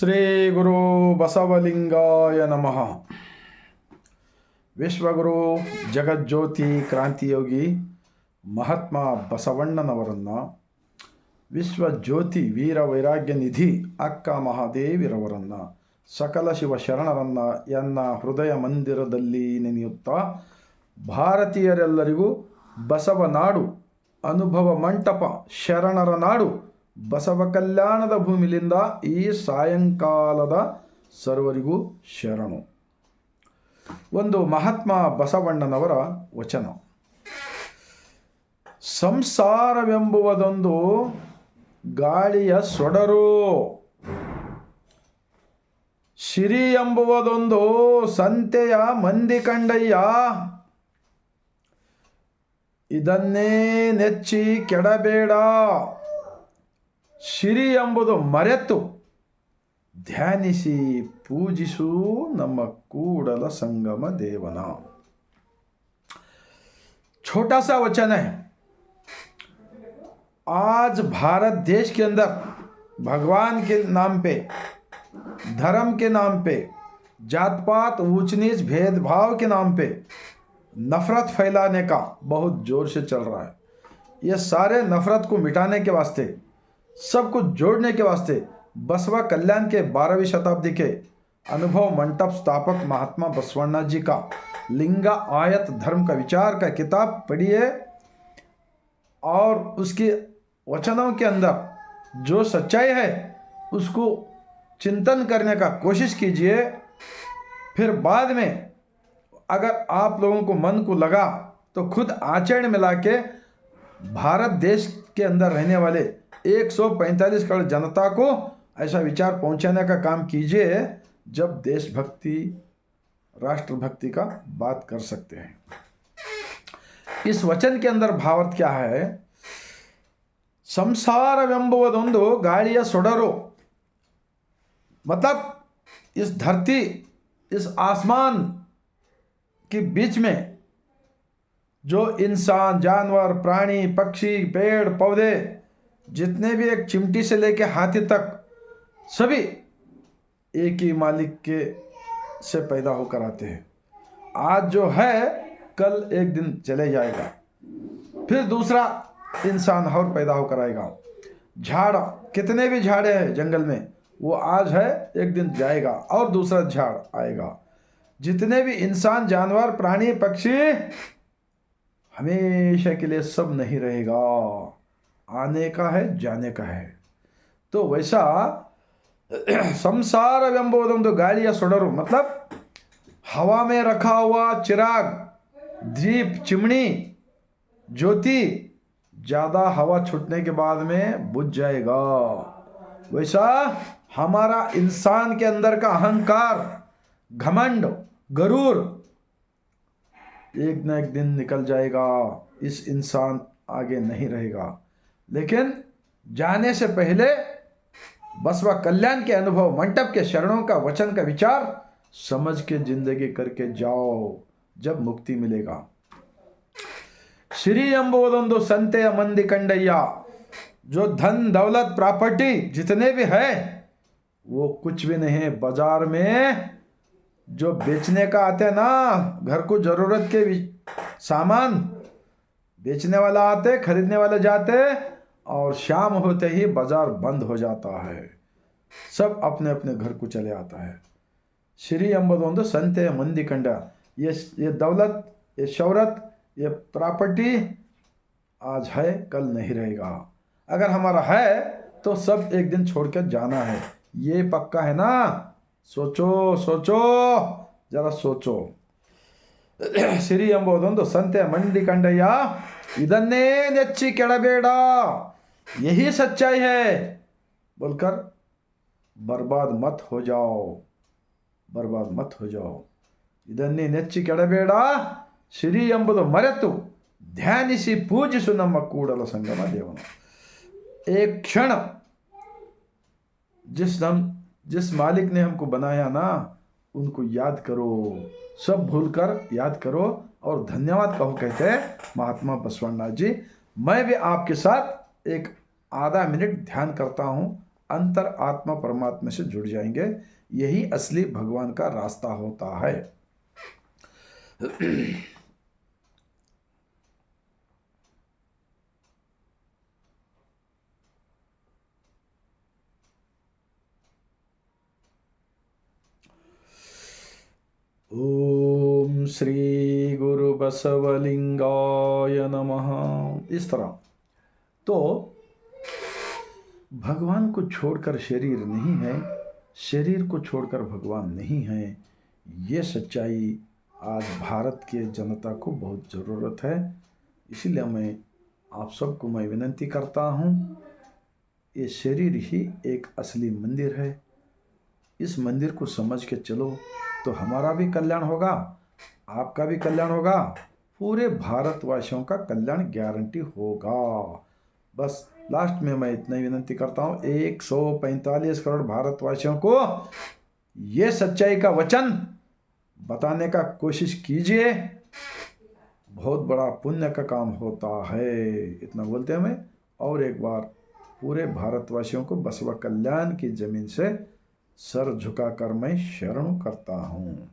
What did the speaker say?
ಶ್ರೀ ಗುರು ಬಸವಲಿಂಗಾಯ ನಮಃ. ವಿಶ್ವಗುರು ಜಗಜ್ಯೋತಿ ಕ್ರಾಂತಿಯೋಗಿ ಮಹಾತ್ಮ ಬಸವಣ್ಣನವರನ್ನು, ವಿಶ್ವಜ್ಯೋತಿ ವೀರ ವೈರಾಗ್ಯ ನಿಧಿ ಅಕ್ಕ ಮಹಾದೇವಿರವರನ್ನು, ಸಕಲ ಶಿವ ಶರಣರನ್ನು ಎನ್ನ ಹೃದಯ ಮಂದಿರದಲ್ಲಿ ನೆನೆಯುತ್ತಾ, ಭಾರತೀಯರೆಲ್ಲರಿಗೂ ಬಸವ ನಾಡು ಅನುಭವ ಮಂಟಪ ಶರಣರ ನಾಡು ಬಸವ ಕಲ್ಯಾಣದ ಭೂಮಿಲಿಂದ ಈ ಸಾಯಂಕಾಲದ ಸರ್ವರಿಗೂ ಶರಣು. ಒಂದು ಮಹಾತ್ಮ ಬಸವಣ್ಣನವರ ವಚನ. ಸಂಸಾರವೆಂಬುವುದೊಂದು ಗಾಳಿಯ ಸೊಡರು, ಸಿರಿ ಎಂಬುವುದೊಂದು ಸಂತೆಯ ಮಂದಿ ಕಂಡಯ್ಯ, ಇದನ್ನೇ ನೆಚ್ಚಿ ಕೆಡಬೇಡ. ಸಿರಿ ಎಂಬುದು ಮರೆತು ಧ್ಯಾನಿಸಿ पूजिसु ನಮ್ಮ ಕೂಡಲ संगम देवನ. छोटा सा वचन है. आज भारत देश के अंदर भगवान के नाम पे, धर्म के नाम पे, जात पात ऊंच नीच भेदभाव के नाम पे नफरत फैलाने का बहुत जोर से चल रहा है. ये सारे नफरत को मिटाने के वास्ते, सबको जोड़ने के वास्ते बसवा कल्याण के 12वीं शताब्दी के अनुभव मंटप स्थापक महात्मा बसवण्णा जी का लिंगा आयत धर्म का विचार का किताब पढ़िए और उसके वचनों के अंदर जो सच्चाई है उसको चिंतन करने का कोशिश कीजिए. फिर बाद में अगर आप लोगों को मन को लगा तो खुद आचरण मिला के भारत देश के अंदर रहने वाले 145 करोड़ जनता को ऐसा विचार पहुंचाने का काम कीजिए जब देशभक्ति, राष्ट्रभक्ति का बात कर सकते हैं. इस वचन के अंदर भावार्थ क्या है? संसारವೆಂಬುವುದೊಂದು ಗಾಳಿಯ ಸೊಡರು, मतलब इस धरती, इस आसमान के बीच में जो इंसान, जानवर, प्राणी, पक्षी, पेड़ पौधे, जितने भी एक चिमटी से लेके हाथी तक सभी एक ही मालिक के से पैदा होकर आते हैं. आज जो है कल एक दिन चले जाएगा, फिर दूसरा इंसान और पैदा होकर आएगा. झाड़, कितने भी झाड़े हैं जंगल में, वो आज है एक दिन जाएगा और दूसरा झाड़ आएगा. जितने भी इंसान, जानवर, प्राणी, पक्षी हमेशा के लिए सब नहीं रहेगा, आने का है, जाने का है. तो वैसा संसारವೆಂಬುವುದೊಂದು ಗಾಳಿಯ ಸೊಡರು, मतलब हवा में रखा हुआ चिराग, दीप, चिमनी, ज्योति ज़्यादा हवा छूटने के बाद में बुझ जाएगा. वैसा हमारा इंसान के अंदर का अहंकार, घमंड, गरूर एक न एक दिन निकल जाएगा. इस इंसान आगे नहीं रहेगा. लेकिन जाने से पहले बसवा कल्याण के अनुभव मंटप के शरणों का वचन का विचार समझ के जिंदगी करके जाओ, जब मुक्ति मिलेगा. श्री ಎಂಬುವುದೊಂದು ಸಂತೆಯ ಮಂದಿ ಕಂಡಯ್ಯ, जो धन दौलत प्रॉपर्टी जितने भी है वो कुछ भी नहीं. बाजार में जो बेचने का आते हैं ना, घर को जरूरत के सामान बेचने वाला आते, खरीदने वाले जाते और शाम होते ही बाजार बंद हो जाता है. सब अपने अपने घर को चले आता है. श्री ಎಂಬುದೊಂದು ಸಂತೆಯ ಮಂದಿ ಕಂಡ. ये दौलत, ये शौहरत, ये प्रॉपर्टी आज है, कल नहीं रहेगा. अगर हमारा है तो सब एक दिन छोड़कर जाना है. ये पक्का है ना? सोचो सोचो, जरा सोचो. ಸಿರಿ ಎಂಬುದೊಂದು ಸಂತೆಯ ಮಂದಿ ಕಂಡಯ್ಯ, ಇದನ್ನೇ ನೆಚ್ಚಿ ಕೆಡಬೇಡ. यही सच्चाई है बोलकर बर्बाद मत हो जाओ, बर्बाद मत हो जाओ. ಇದನ್ನೇ ನೆಚ್ಚಿ ಕೆಡಬೇಡ, ಸಿರಿ ಎಂಬುದು ಮರೆತು ಧ್ಯಾನಿಸಿ पूजिसु ನಮ್ಮ ಕೂಡಲ ಸಂಗಮ ದೇವನು. एक क्षण जिस मालिक ने हमको बनाया ना, उनको याद करो, सब भूलकर याद करो और धन्यवाद कहो, कहते हैं महात्मा बसवण्णा जी. मैं भी आपके साथ एक आधा मिनट ध्यान करता हूँ, अंतर आत्मा परमात्मा से जुड़ जाएंगे। यही असली भगवान का रास्ता होता है। ओम श्री गुरु बसवलिंगाय नमः। इस तरह तो भगवान को छोड़कर शरीर नहीं है, शरीर को छोड़कर भगवान नहीं है। ये सच्चाई आज भारत के जनता को बहुत ज़रूरत है। इसलिए मैं आप सबको मैं विनती करता हूँ, ये शरीर ही एक असली मंदिर है। इस मंदिर को समझ के चलो तो हमारा भी कल्याण होगा, आपका भी कल्याण होगा, पूरे भारतवासियों का कल्याण गारंटी होगा। बस लास्ट में मैं इतना ही विनती करता हूँ, 145 करोड़ भारतवासियों को ये सच्चाई का वचन बताने का कोशिश कीजिए। बहुत बड़ा पुण्य का काम होता है। इतना बोलते हैं मैं, और एक बार पूरे भारतवासियों को बसवा कल्याण की जमीन से सर झुकाकर मैं शरण करता हूँ।